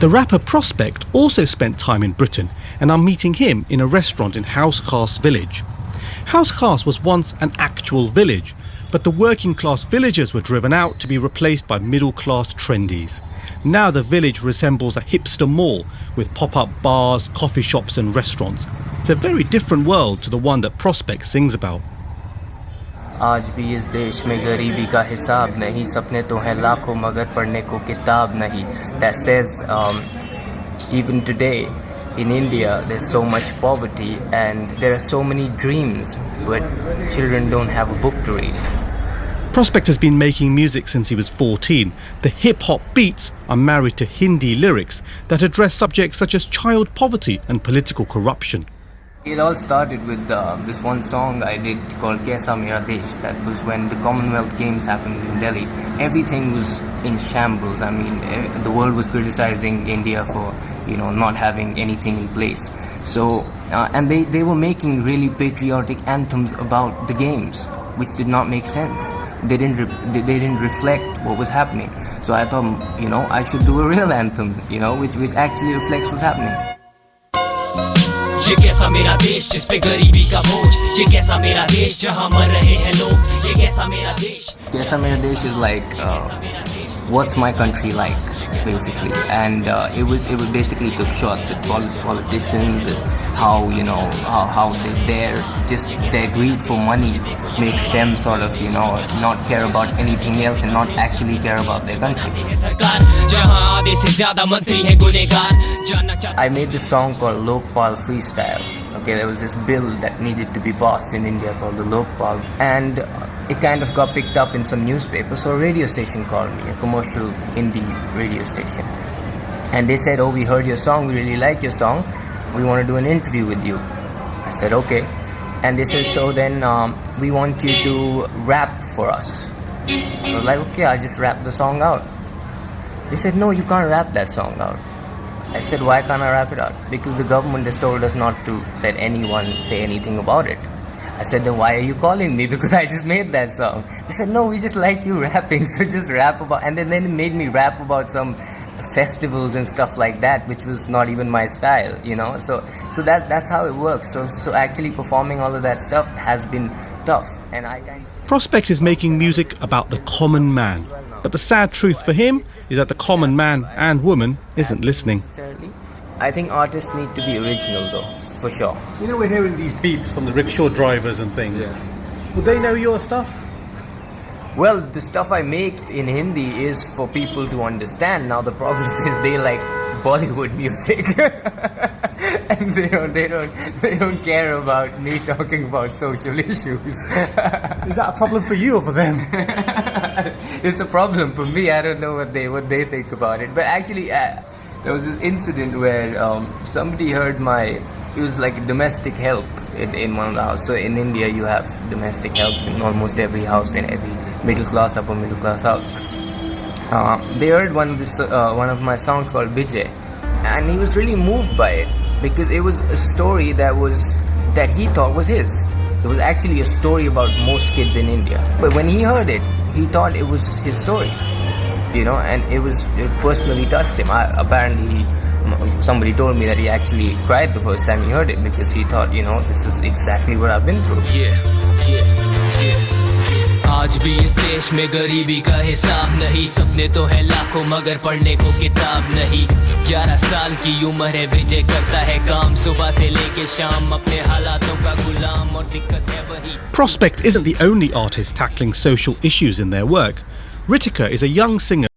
The rapper Prospect also spent time in Britain, and I'm meeting him in a restaurant in House Khas village. House Khas was once an actual village, but the working class villagers were driven out to be replaced by middle class trendies. Now the village resembles a hipster mall with pop-up bars, coffee shops and restaurants. It's a very different world to the one that Prospect sings about. आज भी इस देश में गरीबी का हिसाब नहीं सपने तो हैं लाखों मगर पढ़ने को किताब नहीं. That says even today in India there's so much poverty and there are so many dreams but children don't have a book to read. Prospect has been making music since he was 14. The hip-hop beats are married to Hindi lyrics that address subjects such as child poverty and political corruption. It all started with this one song I did called Krsna. That was when the Commonwealth Games happened in Delhi. Everything was in shambles. I mean, the world was criticizing India for, not having anything in place. So, and they were making really patriotic anthems about the games, which did not make sense. They didn't reflect what was happening. So I thought, I should do a real anthem, which actually reflects what's happening. ये कैसा मेरा देश जिस पे गरीबी का बोझ, ये कैसा मेरा देश जहाँ मर रहे हैं लोग, ये कैसा मेरा देश. कैसा मेरा देश is like what's my country like basically, and it basically took shots at politicians, how how their greed for money makes them sort of not care about anything else and not actually care about their country. I made this song called Lokpal Freestyle. Okay, there was this bill that needed to be passed in India called the Lokpal, and it kind of got picked up in some newspaper. So a radio station called me, a commercial Hindi radio station, and they said, "Oh, we heard your song, we really like your song, we want to do an interview with you." I said, "Okay," and they said, "So then we want you to rap for us." I was like, "Okay, I'll just rap the song out." They said, "No, you can't rap that song out." I said, "Why can't I rap it out?" "Because the government has told us not to let anyone say anything about it." I said, "Then why are you calling me? Because I just made that song." They said, "No, we just like you rapping, so just rap about." And then they made me rap about some festivals and stuff like that, which was not even my style, So that's how it works. So actually performing all of that stuff has been tough, and I kind of... Prospect is making music about the common man. But the sad truth for him is that the common man and woman isn't listening. I think artists need to be original though, for sure. We're hearing these beeps from the rickshaw drivers and things. Yeah. Would they know your stuff? Well, the stuff I make in Hindi is for people to understand. Now the problem is they like Bollywood music. And they don't care about me talking about social issues. Is that a problem for you or for them? It's a problem for me. I don't know what they think about it. But actually, there was this incident where somebody heard it was like domestic help in one of the houses. So in India, you have domestic help in almost every house, in every middle class, upper middle class house. They heard one of my songs called Vijay, and he was really moved by it because it was a story that he thought was his. It was actually a story about most kids in India. But when he heard it, he thought it was his story, and it personally touched him. Apparently, somebody told me that he actually cried the first time he heard it because he thought, this is exactly what I've been through. Yeah. आज भी इस देश में गरीबी का हिसाब नहीं सपने तो है लाखों मगर पढ़ने को किताब नहीं 11 साल की उम्र है विजय करता है काम सुबह से लेके शाम अपने हालातों का गुलाम और दिक्कत है वही. Prospect isn't the only artist tackling social issues in their work. Ritika is a young singer